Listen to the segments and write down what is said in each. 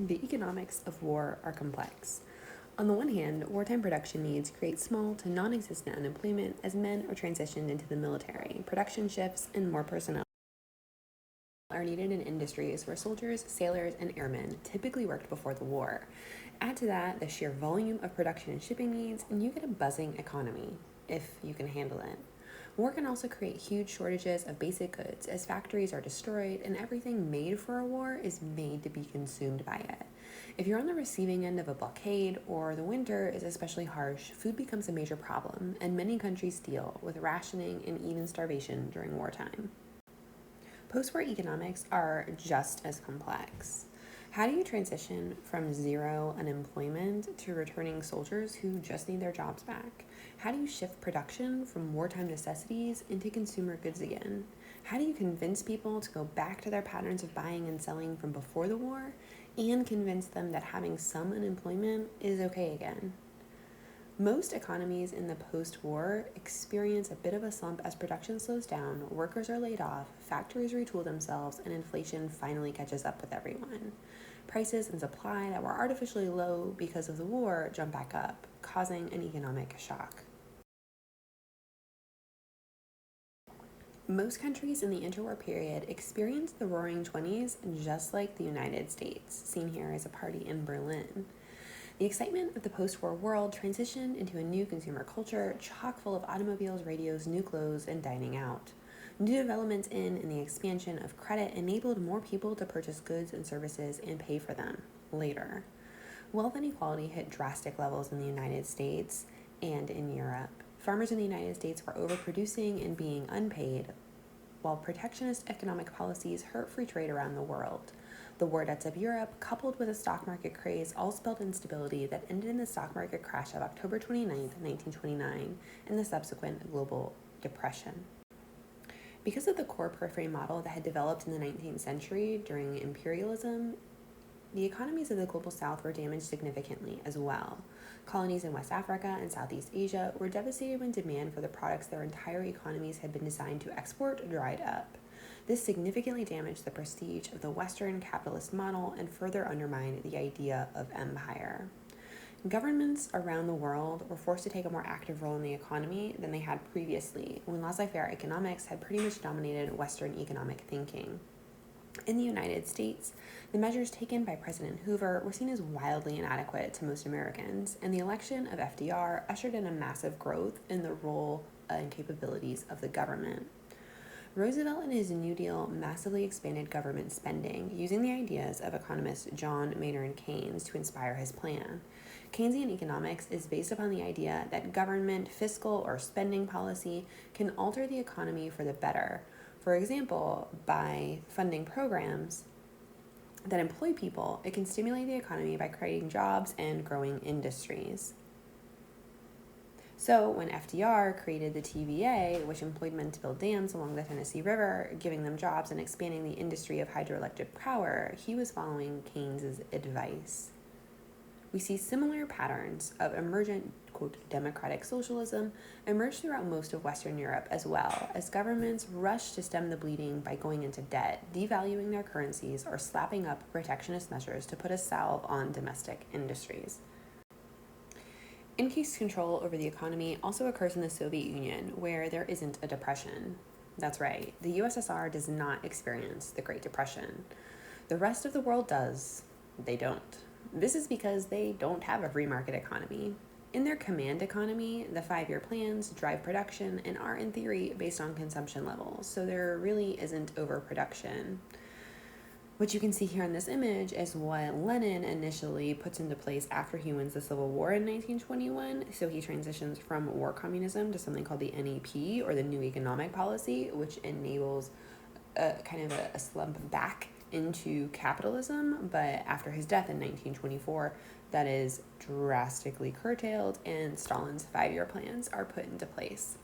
The economics of war are complex. On the one hand, wartime production needs create small to non-existent unemployment as men are transitioned into the military. Production shifts and more personnel are needed in industries where soldiers, sailors, and airmen typically worked before the war. Add to that the sheer volume of production and shipping needs, and you get a buzzing economy, if you can handle it. War can also create huge shortages of basic goods as factories are destroyed and everything made for a war is made to be consumed by it. If you're on the receiving end of a blockade or the winter is especially harsh, food becomes a major problem, and many countries deal with rationing and even starvation during wartime. Post-war economics are just as complex. How do you transition from zero unemployment to returning soldiers who just need their jobs back? How do you shift production from wartime necessities into consumer goods again? How do you convince people to go back to their patterns of buying and selling from before the war and convince them that having some unemployment is okay again? Most economies in the post-war experience a bit of a slump as production slows down, workers are laid off, factories retool themselves, and inflation finally catches up with everyone. Prices and supply that were artificially low because of the war jump back up, causing an economic shock. Most countries in the interwar period experienced the Roaring Twenties just like the United States, seen here as a party in Berlin. The excitement of the post-war world transitioned into a new consumer culture, chock full of automobiles, radios, new clothes, and dining out. New developments in the expansion of credit enabled more people to purchase goods and services and pay for them later. Wealth inequality hit drastic levels in the United States and in Europe. Farmers in the United States were overproducing and being unpaid, while protectionist economic policies hurt free trade around the world. The war debts of Europe, coupled with a stock market craze, all spelled instability that ended in the stock market crash of October 29, 1929, and the subsequent global depression. Because of the core periphery model that had developed in the 19th century during imperialism, the economies of the global south were damaged significantly as well. Colonies in West Africa and Southeast Asia were devastated when demand for the products their entire economies had been designed to export dried up. This significantly damaged the prestige of the Western capitalist model and further undermined the idea of empire. Governments around the world were forced to take a more active role in the economy than they had previously, when laissez-faire economics had pretty much dominated Western economic thinking. In the United States, the measures taken by President Hoover were seen as wildly inadequate to most Americans, and the election of FDR ushered in a massive growth in the role and capabilities of the government. Roosevelt and his New Deal massively expanded government spending, using the ideas of economist John Maynard Keynes to inspire his plan. Keynesian economics is based upon the idea that government, fiscal, or spending policy can alter the economy for the better. For example, by funding programs that employ people, it can stimulate the economy by creating jobs and growing industries. So when FDR created the TVA, which employed men to build dams along the Tennessee River, giving them jobs and expanding the industry of hydroelectric power, he was following Keynes's advice. We see similar patterns of emergent, quote, democratic socialism emerge throughout most of Western Europe as well, as governments rush to stem the bleeding by going into debt, devaluing their currencies, or slapping up protectionist measures to put a salve on domestic industries. Increased control over the economy also occurs in the Soviet Union, where there isn't a depression. That's right, the USSR does not experience the Great Depression. The rest of the world does. They don't. This is because they don't have a free market economy. In their command economy, the 5-year plans drive production and are, in theory, based on consumption levels, so there really isn't overproduction. What you can see here in this image is what Lenin initially puts into place after he wins the Civil War in 1921. So he transitions from war communism to something called the NEP, or the New Economic Policy, which enables a slump back into capitalism. But after his death in 1924, that is drastically curtailed, and Stalin's 5-year plans are put into place.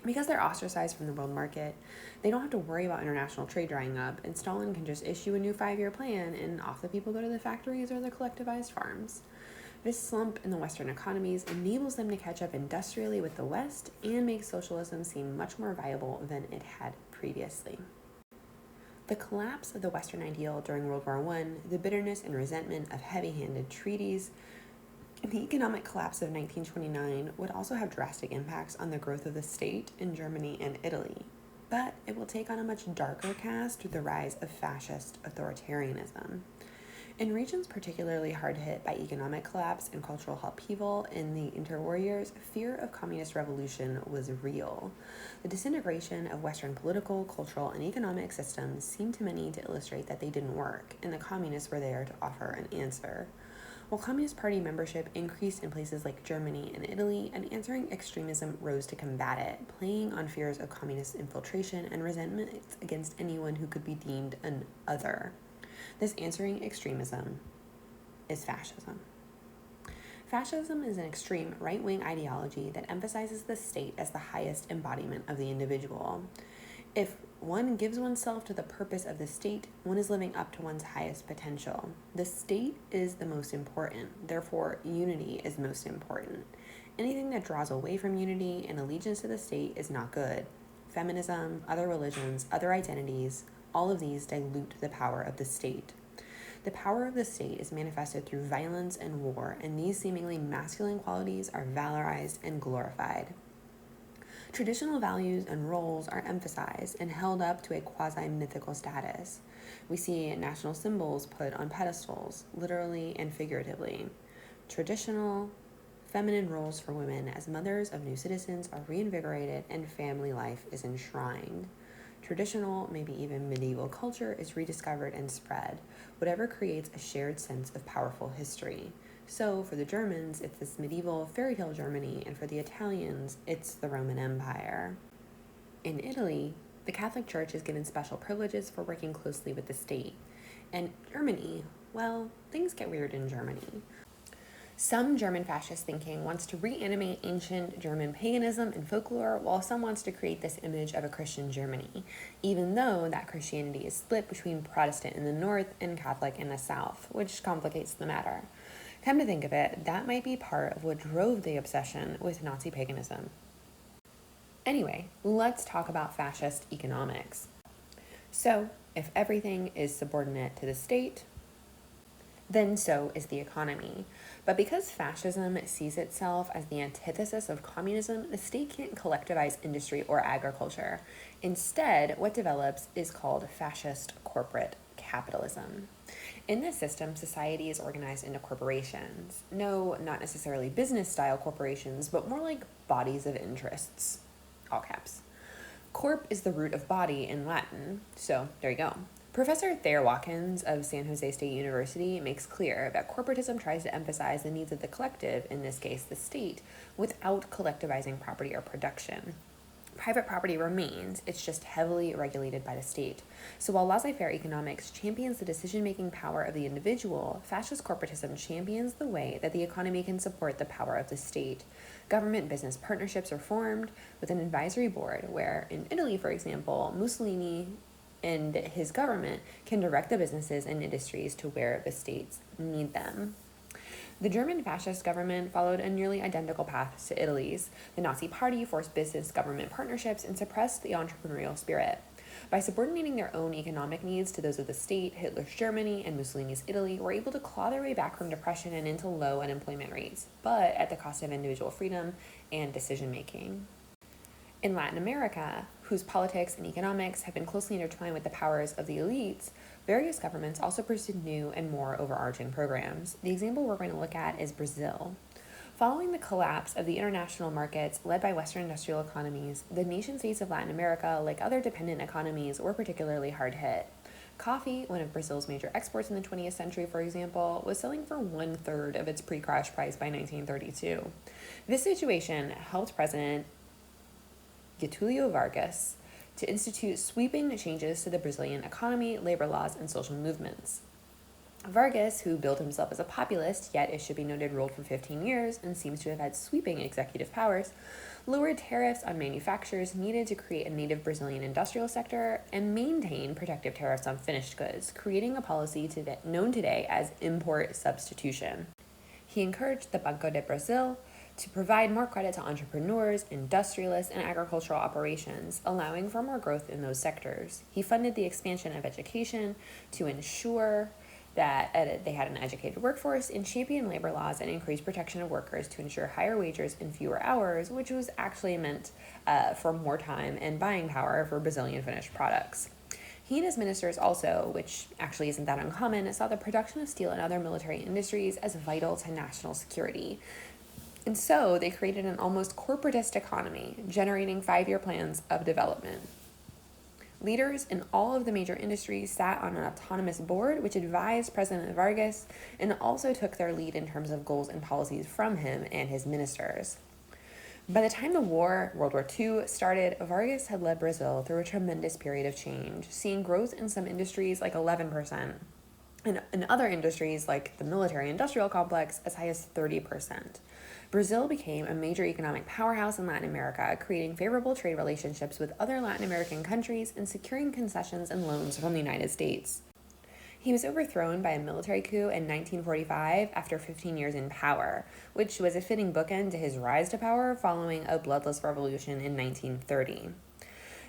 Because they're ostracized from the world market, they don't have to worry about international trade drying up, and Stalin can just issue a new 5-year plan, and off the people go to the factories or the collectivized farms. This slump in the Western economies enables them to catch up industrially with the West and makes socialism seem much more viable than it had previously. The collapse of the Western ideal during World War I, the bitterness and resentment of heavy-handed treaties, and the economic collapse of 1929 would also have drastic impacts on the growth of the state in Germany and Italy. But it will take on a much darker cast through the rise of fascist authoritarianism. In regions particularly hard hit by economic collapse and cultural upheaval in the interwar years, fear of communist revolution was real. The disintegration of Western political, cultural, and economic systems seemed to many to illustrate that they didn't work, and the communists were there to offer an answer. While Communist Party membership increased in places like Germany and Italy, an answering extremism rose to combat it, playing on fears of communist infiltration and resentment against anyone who could be deemed an other. This answering extremism is fascism. Fascism is an extreme right-wing ideology that emphasizes the state as the highest embodiment of the individual. If one gives oneself to the purpose of the state, one is living up to one's highest potential. The state is the most important, therefore unity is most important. Anything that draws away from unity and allegiance to the state is not good. Feminism, other religions, other identities, all of these dilute the power of the state. The power of the state is manifested through violence and war, and these seemingly masculine qualities are valorized and glorified. Traditional values and roles are emphasized and held up to a quasi-mythical status. We see national symbols put on pedestals, literally and figuratively. Traditional, feminine roles for women as mothers of new citizens are reinvigorated and family life is enshrined. Traditional, maybe even medieval culture is rediscovered and spread, whatever creates a shared sense of powerful history. So for the Germans, it's this medieval fairy tale Germany, and for the Italians, it's the Roman Empire. In Italy, the Catholic Church is given special privileges for working closely with the state. And Germany, well, things get weird in Germany. Some German fascist thinking wants to reanimate ancient German paganism and folklore, while some wants to create this image of a Christian Germany, even though that Christianity is split between Protestant in the north and Catholic in the south, which complicates the matter. Come to think of it, that might be part of what drove the obsession with Nazi paganism. Anyway, let's talk about fascist economics. So, if everything is subordinate to the state, then so is the economy. But because fascism sees itself as the antithesis of communism, the state can't collectivize industry or agriculture. Instead, what develops is called fascist corporate capitalism. In this system, society is organized into corporations. No, not necessarily business-style corporations, but more like bodies of interests. All caps. Corp is the root of body in Latin, so there you go. Professor Thayer Watkins of San Jose State University makes clear that corporatism tries to emphasize the needs of the collective, in this case the state, without collectivizing property or production. Private property remains, it's just heavily regulated by the state. So while laissez-faire economics champions the decision-making power of the individual, fascist corporatism champions the way that the economy can support the power of the state. Government-business partnerships are formed with an advisory board where, in Italy, for example, Mussolini and his government can direct the businesses and industries to where the states need them. The German fascist government followed a nearly identical path to Italy's. The Nazi Party forced business-government partnerships and suppressed the entrepreneurial spirit. By subordinating their own economic needs to those of the state, Hitler's Germany and Mussolini's Italy were able to claw their way back from depression and into low unemployment rates, but at the cost of individual freedom and decision-making. In Latin America, whose politics and economics have been closely intertwined with the powers of the elites, various governments also pursued new and more overarching programs. The example we're going to look at is Brazil. Following the collapse of the international markets led by Western industrial economies, the nation-states of Latin America, like other dependent economies, were particularly hard hit. Coffee, one of Brazil's major exports in the 20th century, for example, was selling for 1/3 of its pre-crash price by 1932. This situation helped President Getulio Vargas to institute sweeping changes to the Brazilian economy, labor laws, and social movements. Vargas, who billed himself as a populist, yet it should be noted ruled for 15 years and seems to have had sweeping executive powers, lowered tariffs on manufacturers needed to create a native Brazilian industrial sector and maintain protective tariffs on finished goods, creating a policy known today as import substitution. He encouraged the Banco de Brazil to provide more credit to entrepreneurs, industrialists, and agricultural operations, allowing for more growth in those sectors. He funded the expansion of education to ensure that they had an educated workforce, in shaping labor laws and increased protection of workers to ensure higher wages and fewer hours, which was actually meant for more time and buying power for Brazilian finished products. He and his ministers also, which actually isn't that uncommon, saw the production of steel and other military industries as vital to national security. And so they created an almost corporatist economy, generating 5-year plans of development. Leaders in all of the major industries sat on an autonomous board which advised President Vargas and also took their lead in terms of goals and policies from him and his ministers. By the time the World War II started, Vargas had led Brazil through a tremendous period of change, seeing growth in some industries like 11%, and in other industries like the military-industrial complex as high as 30%. Brazil became a major economic powerhouse in Latin America, creating favorable trade relationships with other Latin American countries and securing concessions and loans from the United States. He was overthrown by a military coup in 1945 after 15 years in power, which was a fitting bookend to his rise to power following a bloodless revolution in 1930.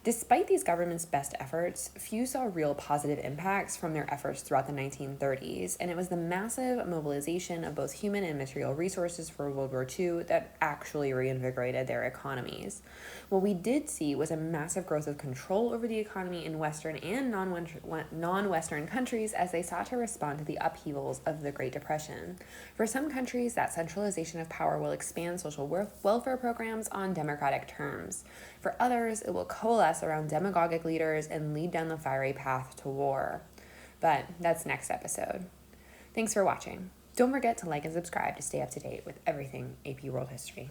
Despite these governments' best efforts, few saw real positive impacts from their efforts throughout the 1930s, and it was the massive mobilization of both human and material resources for World War II that actually reinvigorated their economies. What we did see was a massive growth of control over the economy in Western and non-Western countries as they sought to respond to the upheavals of the Great Depression. For some countries, that centralization of power will expand social welfare programs on democratic terms. For others, it will coalesce around demagogic leaders and lead down the fiery path to war. But that's next episode. Thanks for watching. Don't forget to like and subscribe to stay up to date with everything AP World History.